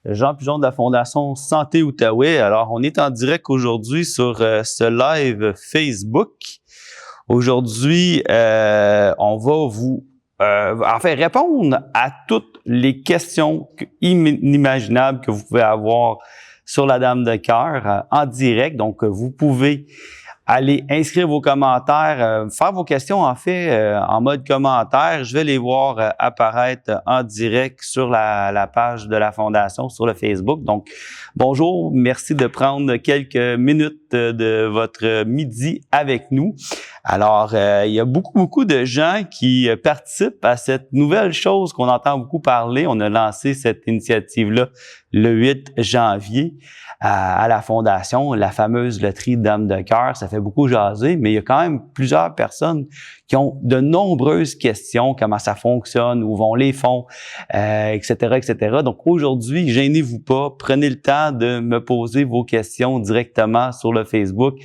Jean Pigeon de la Fondation Santé Outaouais. Alors, on est en direct aujourd'hui sur ce live Facebook. Aujourd'hui, on va vous répondre à toutes les questions inimaginables que vous pouvez avoir sur la Dame de cœur en direct. Donc, vous pouvez aller inscrire vos commentaires, faire vos questions en fait en mode commentaire. Je vais les voir apparaître en direct sur la page de la Fondation, sur le Facebook. Donc, bonjour, merci de prendre quelques minutes de votre midi avec nous. Alors, il y a beaucoup de gens qui participent à cette nouvelle chose qu'on entend beaucoup parler. On a lancé cette initiative-là le 8 janvier à la Fondation, la fameuse loterie Dame de cœur. Ça fait beaucoup jaser, mais il y a quand même plusieurs personnes qui ont de nombreuses questions, comment ça fonctionne, où vont les fonds, etc., etc. Donc aujourd'hui, gênez-vous pas, prenez le temps de me poser vos questions directement sur le Facebook.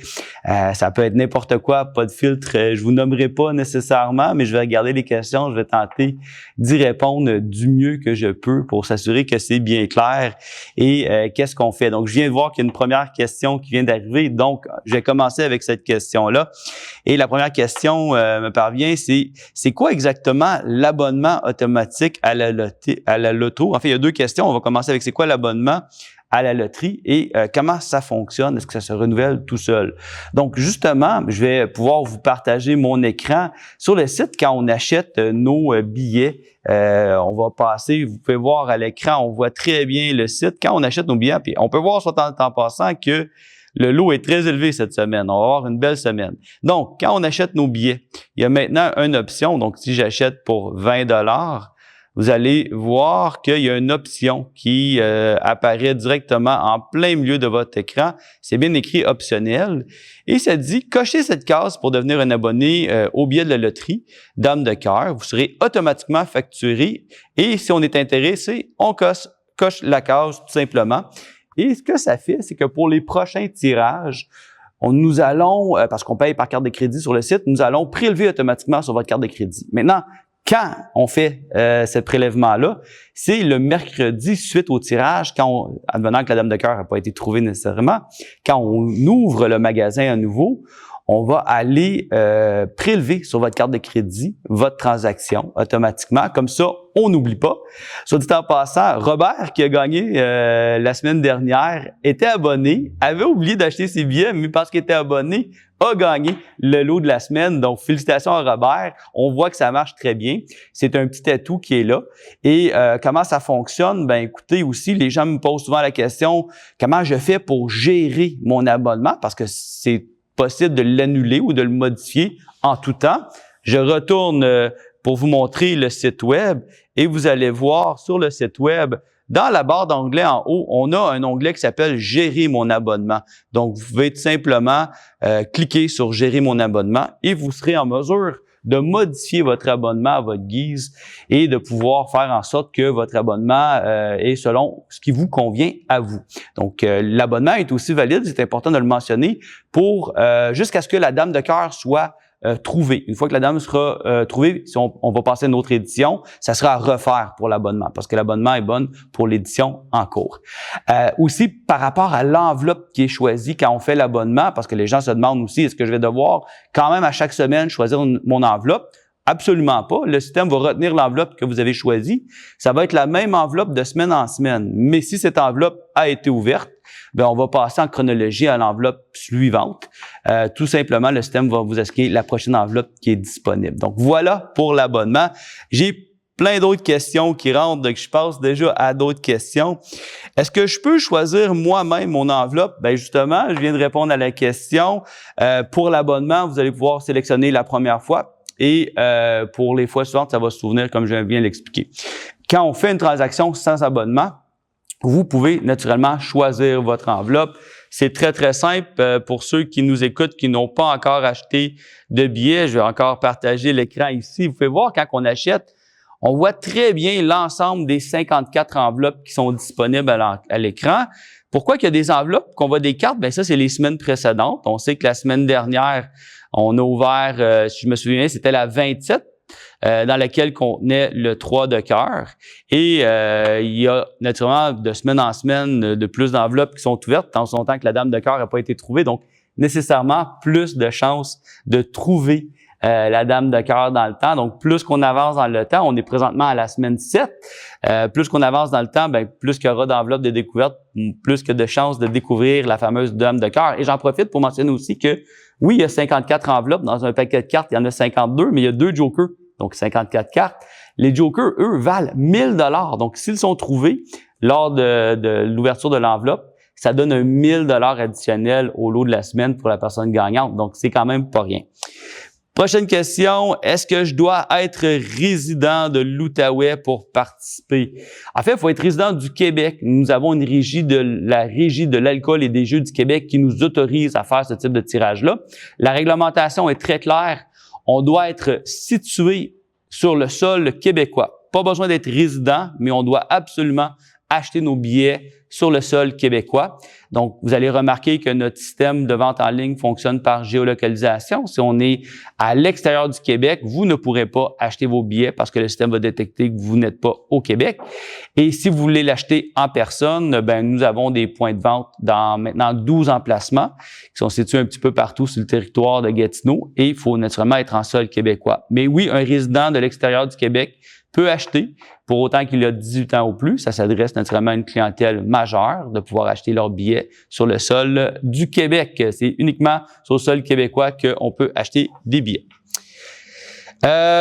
Ça peut être n'importe quoi, pas de filtre, je vous nommerai pas nécessairement, mais je vais regarder les questions, je vais tenter d'y répondre du mieux que je peux pour s'assurer que c'est bien clair et qu'est-ce qu'on fait. Donc je viens de voir qu'il y a une première question qui vient d'arriver, donc je vais commencer avec cette question-là. Et la première question me parvient, c'est quoi exactement l'abonnement automatique à la loto? En fait, il y a deux questions. On va commencer avec c'est quoi l'abonnement à la loterie et comment ça fonctionne? Est-ce que ça se renouvelle tout seul? Donc, justement, je vais pouvoir vous partager mon écran. Sur le site, quand on achète nos billets, on va passer, vous pouvez voir à l'écran, on voit très bien le site. Quand on achète nos billets, puis on peut voir soit en passant que le lot est très élevé cette semaine. On va avoir une belle semaine. Donc, quand on achète nos billets, il y a maintenant une option. Donc, si j'achète pour 20 $, vous allez voir qu'il y a une option qui apparaît directement en plein milieu de votre écran. C'est bien écrit « Optionnel ». Et ça dit « Cochez cette case pour devenir un abonné au billet de la loterie Dame de cœur ». Vous serez automatiquement facturé. Et si on est intéressé, on coche la case tout simplement. Et ce que ça fait, c'est que pour les prochains tirages, nous allons, parce qu'on paye par carte de crédit sur le site, nous allons prélever automatiquement sur votre carte de crédit. Maintenant, quand on fait ce prélèvement-là, c'est le mercredi suite au tirage, advenant que la Dame de cœur n'a pas été trouvée nécessairement, quand on ouvre le magasin à nouveau, on va aller prélever sur votre carte de crédit votre transaction automatiquement. Comme ça, on n'oublie pas. Soit dit en passant, Robert, qui a gagné la semaine dernière, était abonné, avait oublié d'acheter ses billets, mais parce qu'il était abonné, a gagné le lot de la semaine. Donc, félicitations à Robert. On voit que ça marche très bien. C'est un petit atout qui est là. Et comment ça fonctionne? Ben, écoutez, aussi, les gens me posent souvent la question, comment je fais pour gérer mon abonnement? Parce que c'est possible de l'annuler ou de le modifier en tout temps. Je retourne pour vous montrer le site web et vous allez voir sur le site web, dans la barre d'onglet en haut, on a un onglet qui s'appelle « Gérer mon abonnement ». Donc, vous pouvez tout simplement cliquer sur « Gérer mon abonnement » et vous serez en mesure de modifier votre abonnement à votre guise et de pouvoir faire en sorte que votre abonnement est selon ce qui vous convient à vous. Donc, l'abonnement est aussi valide, c'est important de le mentionner, pour jusqu'à ce que la Dame de cœur soit trouvée. Une fois que la dame sera trouvée, si on va passer à une autre édition, ça sera à refaire pour l'abonnement parce que l'abonnement est bonne pour l'édition en cours. Aussi, par rapport à l'enveloppe qui est choisie quand on fait l'abonnement, parce que les gens se demandent aussi, est-ce que je vais devoir quand même à chaque semaine choisir mon enveloppe? Absolument pas. Le système va retenir l'enveloppe que vous avez choisie. Ça va être la même enveloppe de semaine en semaine. Mais si cette enveloppe a été ouverte, ben on va passer en chronologie à l'enveloppe suivante. Tout simplement, le système va vous assigner la prochaine enveloppe qui est disponible. Donc, voilà pour l'abonnement. J'ai plein d'autres questions qui rentrent, donc je passe déjà à d'autres questions. Est-ce que je peux choisir moi-même mon enveloppe? Ben justement, je viens de répondre à la question. Pour l'abonnement, vous allez pouvoir sélectionner la première fois. Et pour les fois suivantes, ça va se souvenir comme je viens de l'expliquer. Quand on fait une transaction sans abonnement, vous pouvez naturellement choisir votre enveloppe. C'est très simple. Pour ceux qui nous écoutent, qui n'ont pas encore acheté de billets, je vais encore partager l'écran ici. Vous pouvez voir quand on achète, on voit très bien l'ensemble des 54 enveloppes qui sont disponibles à l'écran. Pourquoi qu'il y a des enveloppes, qu'on voit des cartes? Ben ça, c'est les semaines précédentes. On sait que la semaine dernière, on a ouvert, si je me souviens, c'était la 27. dans laquelle contenait le 3 de cœur. Et il y a naturellement de semaine en semaine de plus d'enveloppes qui sont ouvertes, tant son temps que la dame de cœur n'a pas été trouvée. Donc, nécessairement, plus de chances de trouver la dame de cœur dans le temps. Donc, plus qu'on avance dans le temps, on est présentement à la semaine 7, plus qu'on avance dans le temps, ben plus qu'il y aura d'enveloppes de découverte, plus que de chances de découvrir la fameuse dame de cœur. Et j'en profite pour mentionner aussi que, oui, il y a 54 enveloppes. Dans un paquet de cartes, il y en a 52, mais il y a 2 jokers, donc 54 cartes. Les jokers, eux, valent 1000 $. Donc, s'ils sont trouvés lors de l'ouverture de l'enveloppe, ça donne un 1000 $ additionnel au lot de la semaine pour la personne gagnante. Donc, c'est quand même pas rien. Prochaine question, est-ce que je dois être résident de l'Outaouais pour participer? En fait, il faut être résident du Québec. Nous avons une régie la Régie de l'alcool et des jeux du Québec qui nous autorise à faire ce type de tirage-là. La réglementation est très claire. On doit être situé sur le sol québécois. Pas besoin d'être résident, mais on doit absolument acheter nos billets sur le sol québécois. Donc, vous allez remarquer que notre système de vente en ligne fonctionne par géolocalisation. Si on est à l'extérieur du Québec, vous ne pourrez pas acheter vos billets parce que le système va détecter que vous n'êtes pas au Québec. Et si vous voulez l'acheter en personne, ben nous avons des points de vente dans maintenant 12 emplacements qui sont situés un petit peu partout sur le territoire de Gatineau et il faut naturellement être en sol québécois. Mais oui, un résident de l'extérieur du Québec peut acheter pour autant qu'il a 18 ans ou plus. Ça s'adresse naturellement à une clientèle majeure de pouvoir acheter leurs billets sur le sol du Québec. C'est uniquement sur le sol québécois qu'on peut acheter des billets.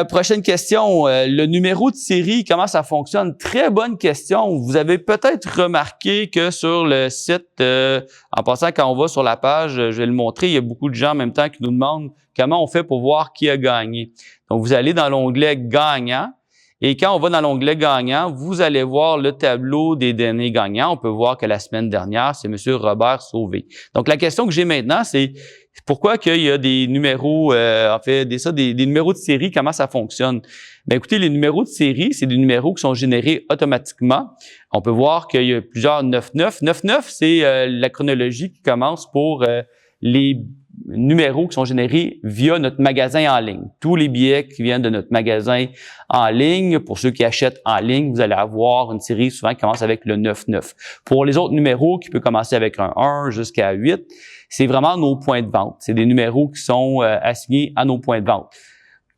Prochaine question, le numéro de série, comment ça fonctionne? Très bonne question. Vous avez peut-être remarqué que sur le site, en passant quand on va sur la page, je vais le montrer, il y a beaucoup de gens en même temps qui nous demandent comment on fait pour voir qui a gagné. Donc, vous allez dans l'onglet « Gagnant ». Et quand on va dans l'onglet gagnant, vous allez voir le tableau des derniers gagnants. On peut voir que la semaine dernière, c'est M. Robert Sauvé. Donc, la question que j'ai maintenant, c'est pourquoi qu'il y a des numéros, des numéros de série, comment ça fonctionne? Ben, écoutez, les numéros de série, c'est des numéros qui sont générés automatiquement. On peut voir qu'il y a plusieurs 99. 99, c'est la chronologie qui commence pour les numéros qui sont générés via notre magasin en ligne. Tous les billets qui viennent de notre magasin en ligne, pour ceux qui achètent en ligne, vous allez avoir une série souvent qui commence avec le 99. Pour les autres numéros, qui peut commencer avec un 1 jusqu'à 8, c'est vraiment nos points de vente. C'est des numéros qui sont assignés à nos points de vente.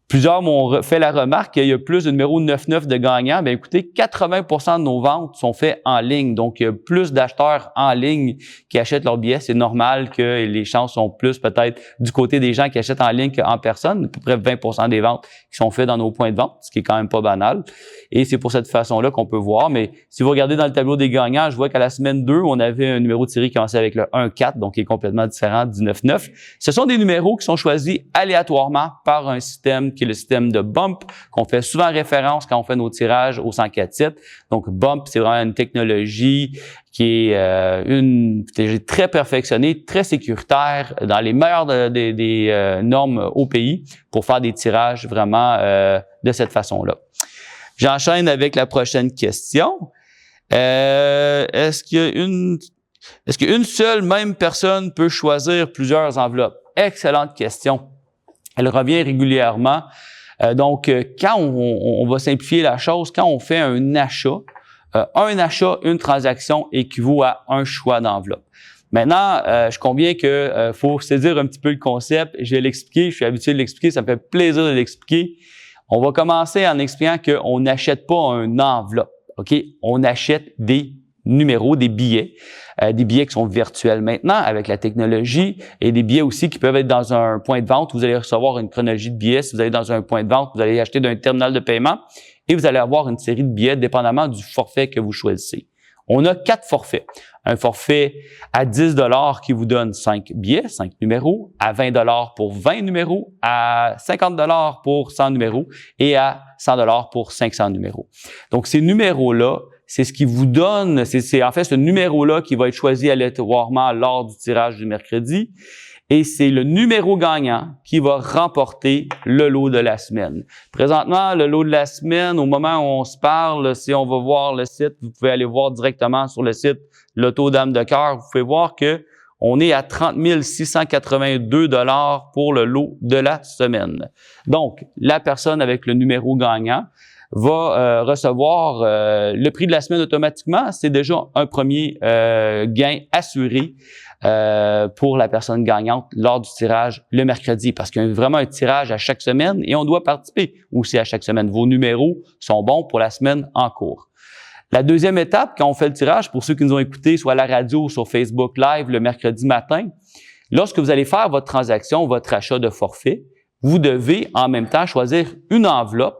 Plusieurs m'ont fait la remarque qu'il y a plus de numéros 99 de gagnants. Bien, écoutez, 80% de nos ventes sont faites en ligne. Donc, il y a plus d'acheteurs en ligne qui achètent leurs billets. C'est normal que les chances sont plus peut-être du côté des gens qui achètent en ligne qu'en personne. À peu près 20% des ventes qui sont faites dans nos points de vente, ce qui est quand même pas banal. Et c'est pour cette façon-là qu'on peut voir. Mais si vous regardez dans le tableau des gagnants, je vois qu'à la semaine 2, on avait un numéro de série qui commençait avec le 1-4, donc qui est complètement différent du 9-9. Ce sont des numéros qui sont choisis aléatoirement par un système qui est le système de Bump, qu'on fait souvent référence quand on fait nos tirages au 104.7. Donc, Bump, c'est vraiment une technologie qui est une technologie très perfectionnée, très sécuritaire, dans les meilleures des normes au pays pour faire des tirages vraiment de cette façon-là. J'enchaîne avec la prochaine question. Est-ce qu'une seule même personne peut choisir plusieurs enveloppes? Excellente question. Elle revient régulièrement. Donc, quand on va simplifier la chose, quand on fait un achat, une transaction équivaut à un choix d'enveloppe. Maintenant, je conviens que faut saisir un petit peu le concept. Je vais l'expliquer, je suis habitué de l'expliquer, ça me fait plaisir de l'expliquer. On va commencer en expliquant qu'on n'achète pas un enveloppe, OK? On achète des numéros, des billets qui sont virtuels maintenant avec la technologie et des billets aussi qui peuvent être dans un point de vente. Vous allez recevoir une chronologie de billets. Si vous allez dans un point de vente, vous allez acheter d'un terminal de paiement et vous allez avoir une série de billets dépendamment du forfait que vous choisissez. On a 4 forfaits. Un forfait à 10 $ qui vous donne 5 billets, 5 numéros, à 20 $ pour 20 numéros, à 50 $ pour 100 numéros et à 100 $ pour 500 numéros. Donc, ces numéros-là, c'est ce qui vous donne, c'est en fait ce numéro-là qui va être choisi aléatoirement lors du tirage du mercredi. Et c'est le numéro gagnant qui va remporter le lot de la semaine. Présentement, le lot de la semaine, au moment où on se parle, si on va voir le site, vous pouvez aller voir directement sur le site Loto Dame de cœur. Vous pouvez voir que On est à 30 682 $ pour le lot de la semaine. Donc, la personne avec le numéro gagnant va recevoir le prix de la semaine automatiquement. C'est déjà un premier gain assuré pour la personne gagnante lors du tirage le mercredi, parce qu'il y a vraiment un tirage à chaque semaine et on doit participer aussi à chaque semaine. Vos numéros sont bons pour la semaine en cours. La deuxième étape, quand on fait le tirage, pour ceux qui nous ont écoutés, soit à la radio ou sur Facebook Live le mercredi matin, lorsque vous allez faire votre transaction, votre achat de forfait, vous devez en même temps choisir une enveloppe,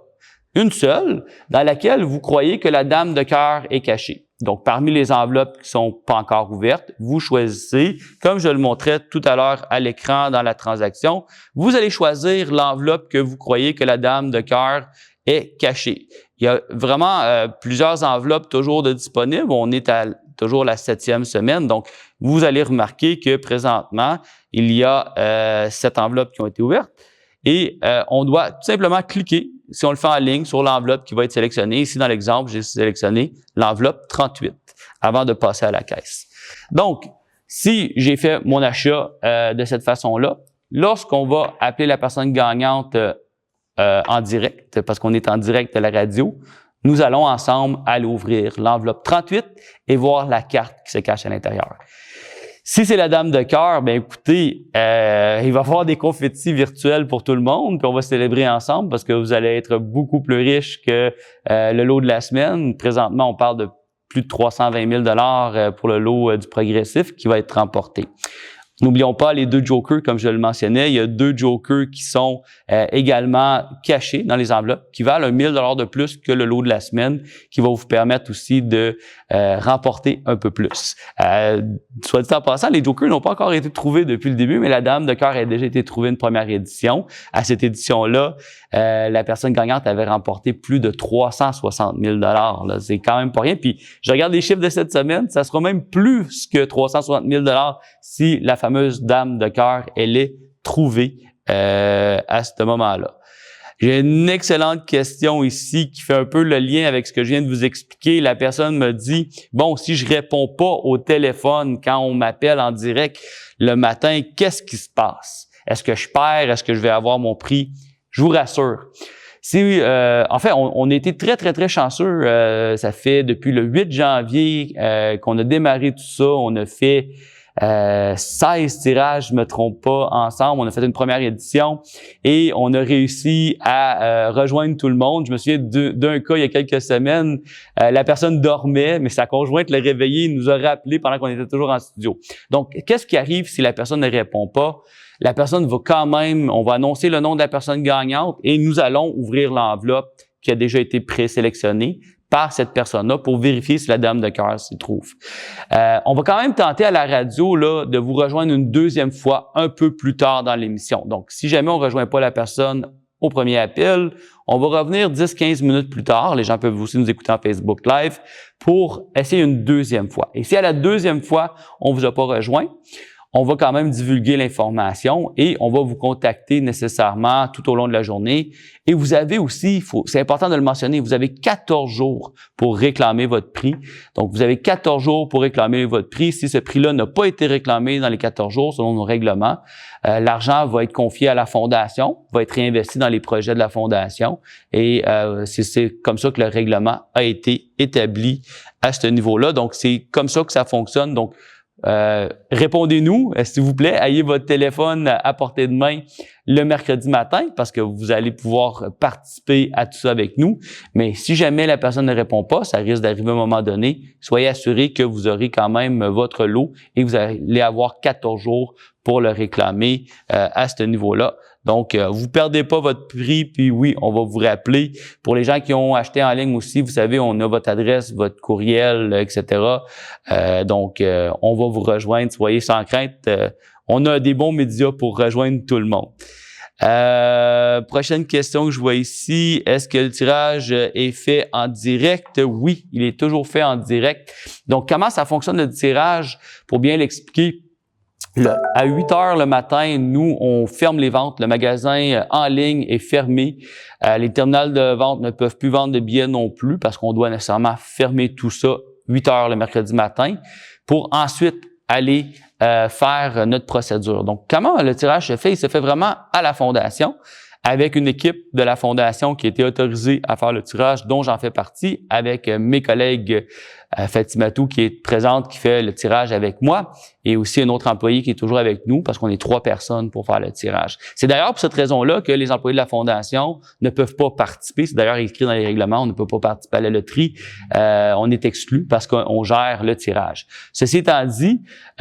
une seule, dans laquelle vous croyez que la dame de cœur est cachée. Donc, parmi les enveloppes qui sont pas encore ouvertes, vous choisissez, comme je le montrais tout à l'heure à l'écran dans la transaction, vous allez choisir l'enveloppe que vous croyez que la dame de cœur est cachée. Il y a vraiment plusieurs enveloppes toujours de disponibles. On est à toujours la 7e semaine. Donc, vous allez remarquer que présentement, il y a 7 enveloppes qui ont été ouvertes. Et on doit tout simplement cliquer, si on le fait en ligne, sur l'enveloppe qui va être sélectionnée. Ici, dans l'exemple, j'ai sélectionné l'enveloppe 38 avant de passer à la caisse. Donc, si j'ai fait mon achat de cette façon-là, lorsqu'on va appeler la personne gagnante en direct, parce qu'on est en direct à la radio, nous allons ensemble aller ouvrir l'enveloppe 38 et voir la carte qui se cache à l'intérieur. Si c'est la dame de cœur, ben écoutez, il va y avoir des confettis virtuels pour tout le monde, puis on va célébrer ensemble parce que vous allez être beaucoup plus riche que le lot de la semaine. Présentement, on parle de plus de 320 000 $ pour le lot du progressif qui va être remporté. N'oublions pas les 2 jokers, comme je le mentionnais. Il y a 2 jokers qui sont également cachés dans les enveloppes, qui valent 1 000 $ de plus que le lot de la semaine, qui va vous permettre aussi de remporter un peu plus. Soit dit en passant, les jokers n'ont pas encore été trouvés depuis le début, mais la dame de cœur a déjà été trouvée une première édition. À cette édition-là, la personne gagnante avait remporté plus de 360 000 $. C'est quand même pas rien. Puis, je regarde les chiffres de cette semaine, ça sera même plus que 360 000 $ si la fameuse dame de cœur, elle est trouvée à ce moment-là. J'ai une excellente question ici qui fait un peu le lien avec ce que je viens de vous expliquer. La personne me dit, bon, si je réponds pas au téléphone quand on m'appelle en direct le matin, qu'est-ce qui se passe? Est-ce que je perds? Est-ce que je vais avoir mon prix? Je vous rassure. En fait, on a été très, très, très chanceux. Ça fait depuis le 8 janvier qu'on a démarré tout ça. On a fait 16 tirages, je me trompe pas, ensemble. On a fait une première édition et on a réussi à rejoindre tout le monde. Je me souviens d'un cas il y a quelques semaines. La personne dormait, mais sa conjointe l'a réveillée, nous a rappelé pendant qu'on était toujours en studio. Donc, qu'est-ce qui arrive si la personne ne répond pas? La personne va quand même, on va annoncer le nom de la personne gagnante et nous allons ouvrir l'enveloppe qui a déjà été présélectionnée par cette personne-là pour vérifier si la dame de cœur s'y trouve. On va quand même tenter à la radio là de vous rejoindre une deuxième fois un peu plus tard dans l'émission. Donc, si jamais on ne rejoint pas la personne au premier appel, on va revenir 10-15 minutes plus tard. Les gens peuvent aussi nous écouter en Facebook Live pour essayer une deuxième fois. Et si à la deuxième fois, on vous a pas rejoint, on va quand même divulguer l'information et on va vous contacter nécessairement tout au long de la journée. Et vous avez aussi, c'est important de le mentionner, vous avez 14 jours pour réclamer votre prix. Donc, vous avez 14 jours pour réclamer votre prix. Si ce prix-là n'a pas été réclamé dans les 14 jours, selon nos règlements, l'argent va être confié à la fondation, va être réinvesti dans les projets de la fondation. Et c'est comme ça que le règlement a été établi à ce niveau-là. Donc, c'est comme ça que ça fonctionne. Donc, répondez-nous, s'il vous plaît. Ayez votre téléphone à portée de main le mercredi matin parce que vous allez pouvoir participer à tout ça avec nous. Mais si jamais la personne ne répond pas, ça risque d'arriver à un moment donné. Soyez assurés que vous aurez quand même votre lot et vous allez avoir 14 jours pour le réclamer à ce niveau-là. Donc, vous perdez pas votre prix, puis oui, on va vous rappeler. Pour les gens qui ont acheté en ligne aussi, vous savez, on a votre adresse, votre courriel, etc. Donc, on va vous rejoindre, soyez sans crainte. On a des bons médias pour rejoindre tout le monde. Prochaine question que je vois ici, est-ce que le tirage est fait en direct? Oui, il est toujours fait en direct. Donc, comment ça fonctionne le tirage? Pour bien l'expliquer, à 8 heures le matin, nous, on ferme les ventes. Le magasin en ligne est fermé. Les terminals de vente ne peuvent plus vendre de billets non plus parce qu'on doit nécessairement fermer tout ça 8 heures le mercredi matin pour ensuite aller faire notre procédure. Donc, comment le tirage se fait? Il se fait vraiment à la fondation, avec une équipe de la fondation qui a été autorisée à faire le tirage, dont j'en fais partie, avec mes collègues Fatimatou qui est présente, qui fait le tirage avec moi, et aussi un autre employé qui est toujours avec nous, parce qu'on est 3 personnes pour faire le tirage. C'est d'ailleurs pour cette raison-là que les employés de la fondation ne peuvent pas participer. C'est d'ailleurs écrit dans les règlements, on ne peut pas participer à la loterie. On est exclu parce qu'on gère le tirage. Ceci étant dit,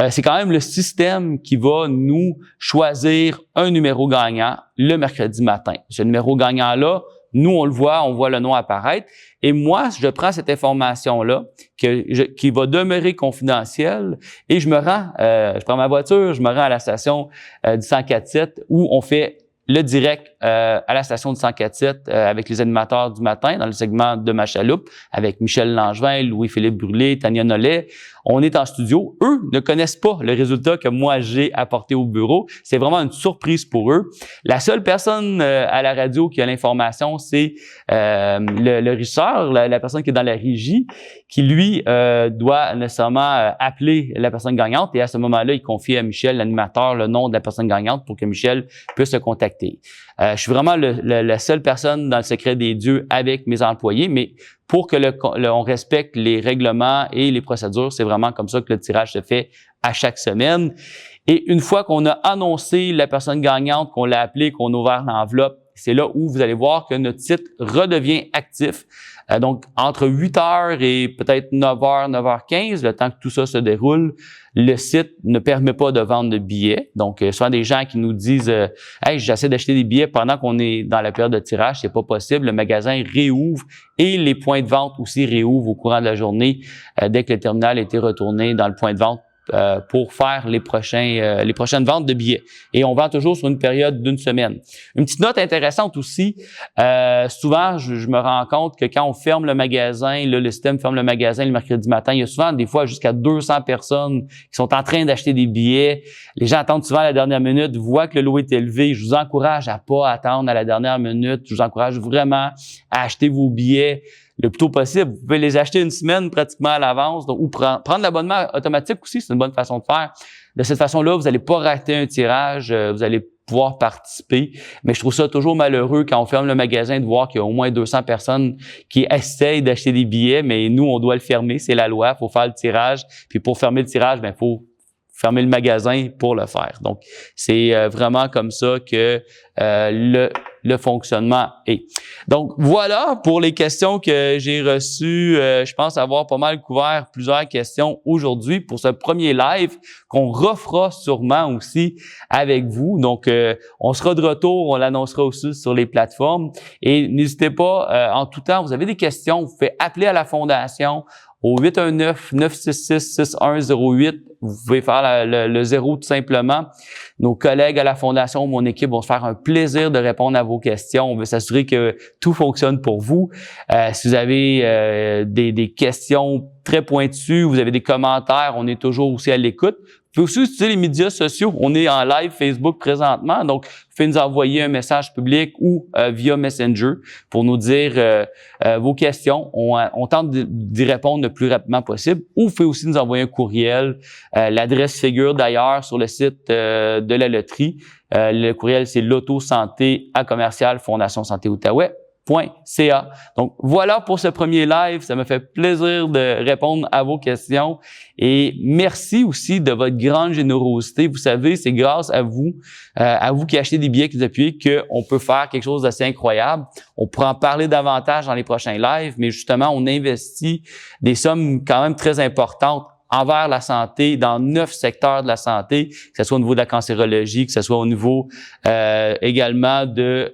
c'est quand même le système qui va nous choisir un numéro gagnant le mercredi matin. Ce numéro gagnant-là, nous, on voit le nom apparaître. Et moi, je prends cette information-là qui va demeurer confidentielle et je prends ma voiture, je me rends à la station du 104.7 où on fait le direct à la station du 104.7 avec les animateurs du matin dans le segment de Ma Chaloupe avec Michel Langevin, Louis-Philippe Brûlé, Tania Nollet. On est en studio. Eux ne connaissent pas le résultat que moi j'ai apporté au bureau. C'est vraiment une surprise pour eux. La seule personne à la radio qui a l'information, c'est le régisseur, la personne qui est dans la régie, qui lui doit nécessairement appeler la personne gagnante et à ce moment-là, il confie à Michel, l'animateur, le nom de la personne gagnante pour que Michel puisse le contacter. Je suis vraiment la seule personne dans le secret des dieux avec mes employés, mais pour que on respecte les règlements et les procédures, c'est vraiment comme ça que le tirage se fait à chaque semaine. Et une fois qu'on a annoncé la personne gagnante, qu'on l'a appelée, qu'on a ouvert l'enveloppe, c'est là où vous allez voir que notre site redevient actif. Donc, entre 8h et peut-être 9h, 9h15, le temps que tout ça se déroule, le site ne permet pas de vendre de billets. Donc, souvent des gens qui nous disent « Hey, j'essaie d'acheter des billets pendant qu'on est dans la période de tirage, c'est pas possible. » Le magasin réouvre et les points de vente aussi réouvrent au courant de la journée dès que le terminal a été retourné dans le point de vente pour faire les prochaines ventes de billets. Et on vend toujours sur une période d'une semaine. Une petite note intéressante aussi, souvent, je me rends compte que quand on ferme le magasin, là, le système ferme le magasin le mercredi matin, il y a souvent des fois jusqu'à 200 personnes qui sont en train d'acheter des billets. Les gens attendent souvent à la dernière minute, voient que le lot est élevé. Je vous encourage à pas attendre à la dernière minute. Je vous encourage vraiment à acheter vos billets le plus tôt possible. Vous pouvez les acheter une semaine pratiquement à l'avance, ou prendre l'abonnement automatique aussi, c'est une bonne façon de faire. De cette façon-là, vous n'allez pas rater un tirage, vous allez pouvoir participer. Mais je trouve ça toujours malheureux quand on ferme le magasin de voir qu'il y a au moins 200 personnes qui essayent d'acheter des billets, mais nous, on doit le fermer, c'est la loi, il faut faire le tirage. Puis pour fermer le tirage, il faut fermer le magasin pour le faire. Donc, c'est vraiment comme ça que le fonctionnement est. Donc, voilà pour les questions que j'ai reçues. Je pense avoir pas mal couvert plusieurs questions aujourd'hui pour ce premier live qu'on refera sûrement aussi avec vous. Donc, on sera de retour, on l'annoncera aussi sur les plateformes. Et n'hésitez pas, en tout temps, vous avez des questions, vous pouvez appeler à la Fondation au 819-966-6108. Vous pouvez faire le 0 tout simplement. Nos collègues à la Fondation, mon équipe, vont se faire un plaisir de répondre à vos questions. On veut s'assurer que tout fonctionne pour vous. Si vous avez des questions très pointues, vous avez des commentaires, on est toujours aussi à l'écoute. Vous pouvez aussi utiliser les médias sociaux. On est en live Facebook présentement, donc vous pouvez nous envoyer un message public ou via Messenger pour nous dire vos questions. On tente d'y répondre le plus rapidement possible. Ou vous pouvez aussi nous envoyer un courriel. L'adresse figure d'ailleurs sur le site de la loterie. Le courriel, c'est lotosanté@fondationsanté-outaouais.ca. Donc, voilà pour ce premier live. Ça me fait plaisir de répondre à vos questions. Et merci aussi de votre grande générosité. Vous savez, c'est grâce à vous qui achetez des billets, qui vous appuyez, qu'on peut faire quelque chose d'assez incroyable. On pourra en parler davantage dans les prochains lives, mais justement, on investit des sommes quand même très importantes envers la santé, dans 9 secteurs de la santé, que ce soit au niveau de la cancérologie, que ce soit au niveau également de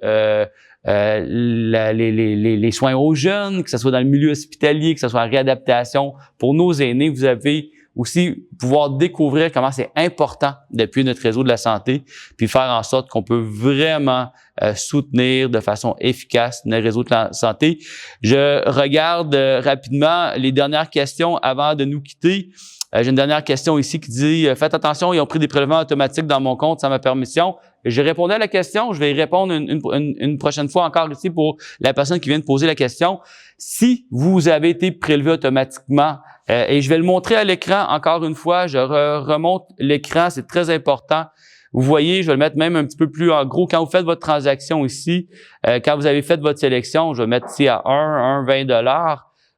les soins aux jeunes, que ce soit dans le milieu hospitalier, que ce soit en réadaptation pour nos aînés. Vous avez aussi pouvoir découvrir comment c'est important d'appuyer notre réseau de la santé, puis faire en sorte qu'on peut vraiment soutenir de façon efficace notre réseau de la santé. Je regarde rapidement les dernières questions avant de nous quitter. J'ai une dernière question ici qui dit « Faites attention, ils ont pris des prélèvements automatiques dans mon compte sans ma permission. » J'ai répondu à la question. Je vais y répondre une prochaine fois encore ici pour la personne qui vient de poser la question. Si vous avez été prélevé automatiquement, et je vais le montrer à l'écran encore une fois, je remonte l'écran, c'est très important. Vous voyez, je vais le mettre même un petit peu plus en gros. Quand vous faites votre transaction ici, quand vous avez fait votre sélection, je vais mettre ici à 20 $.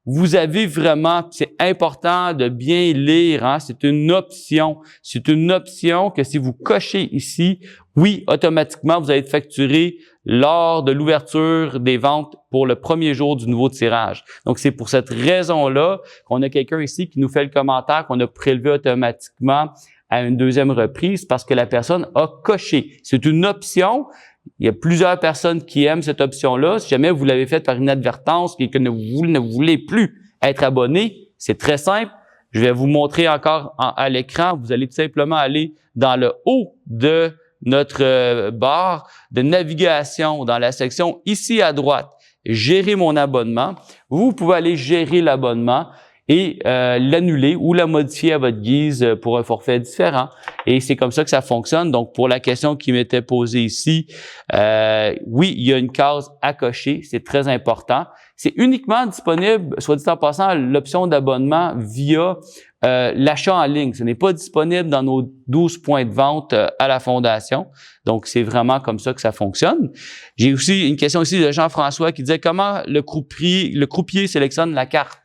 Vous avez vraiment, c'est important de bien lire, hein, c'est une option. C'est une option que si vous cochez ici, oui, automatiquement, vous allez être facturé lors de l'ouverture des ventes pour le premier jour du nouveau tirage. Donc, c'est pour cette raison-là qu'on a quelqu'un ici qui nous fait le commentaire qu'on a prélevé automatiquement à une deuxième reprise parce que la personne a coché. C'est une option. Il y a plusieurs personnes qui aiment cette option-là. Si jamais vous l'avez faite par inadvertance et que vous ne voulez plus être abonné, c'est très simple. Je vais vous montrer encore à l'écran. Vous allez tout simplement aller dans le haut de notre barre de navigation, dans la section ici à droite, gérer mon abonnement. Vous pouvez aller gérer l'abonnement et l'annuler ou la modifier à votre guise pour un forfait différent. Et c'est comme ça que ça fonctionne. Donc, pour la question qui m'était posée ici, oui, il y a une case à cocher, c'est très important. C'est uniquement disponible, soit dit en passant, l'option d'abonnement via l'achat en ligne. Ce n'est pas disponible dans nos 12 points de vente à la Fondation. Donc, c'est vraiment comme ça que ça fonctionne. J'ai aussi une question ici de Jean-François qui disait comment le croupier sélectionne la carte.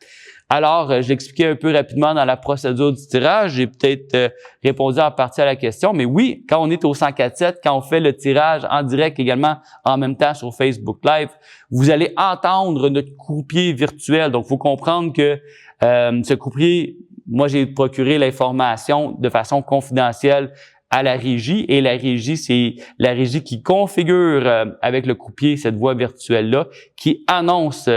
Alors, je l'expliquais un peu rapidement dans la procédure du tirage. J'ai peut-être répondu en partie à la question. Mais oui, quand on est au 104.7, quand on fait le tirage en direct également en même temps sur Facebook Live, vous allez entendre notre croupier virtuel. Donc, il faut comprendre que ce croupier, moi, j'ai procuré l'information de façon confidentielle à la régie et la régie, c'est la régie qui configure avec le croupier cette voix virtuelle-là qui annonce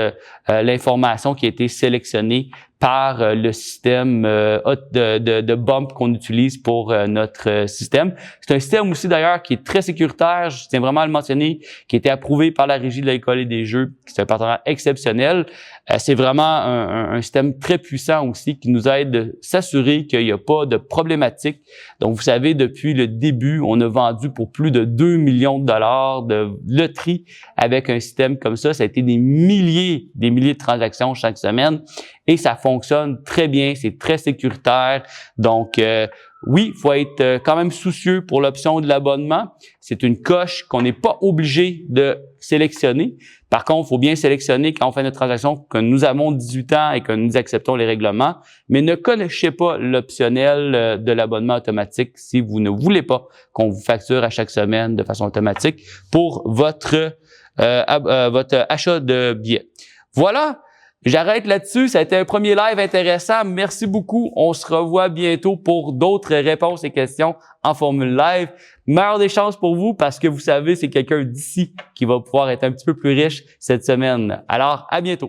l'information qui a été sélectionnée par le système de bump qu'on utilise pour notre système. C'est un système aussi d'ailleurs qui est très sécuritaire, je tiens vraiment à le mentionner, qui a été approuvé par la Régie de l'Alcool et des Jeux, qui est un partenaire exceptionnel. C'est vraiment un système très puissant aussi qui nous aide à s'assurer qu'il n'y a pas de problématique. Donc, vous savez, depuis le début, on a vendu pour plus de 2 millions de dollars de loterie avec un système comme ça. Ça a été des milliers de transactions chaque semaine et ça fonctionne très bien, c'est très sécuritaire. Donc, oui, il faut être quand même soucieux pour l'option de l'abonnement. C'est une coche qu'on n'est pas obligé de sélectionner. Par contre, il faut bien sélectionner quand on fait notre transaction que nous avons 18 ans et que nous acceptons les règlements. Mais ne connaissez pas l'optionnel de l'abonnement automatique si vous ne voulez pas qu'on vous facture à chaque semaine de façon automatique pour votre achat de billets. Voilà. J'arrête là-dessus. Ça a été un premier live intéressant. Merci beaucoup. On se revoit bientôt pour d'autres réponses et questions en formule live. Meilleure des chances pour vous parce que vous savez, c'est quelqu'un d'ici qui va pouvoir être un petit peu plus riche cette semaine. Alors, à bientôt.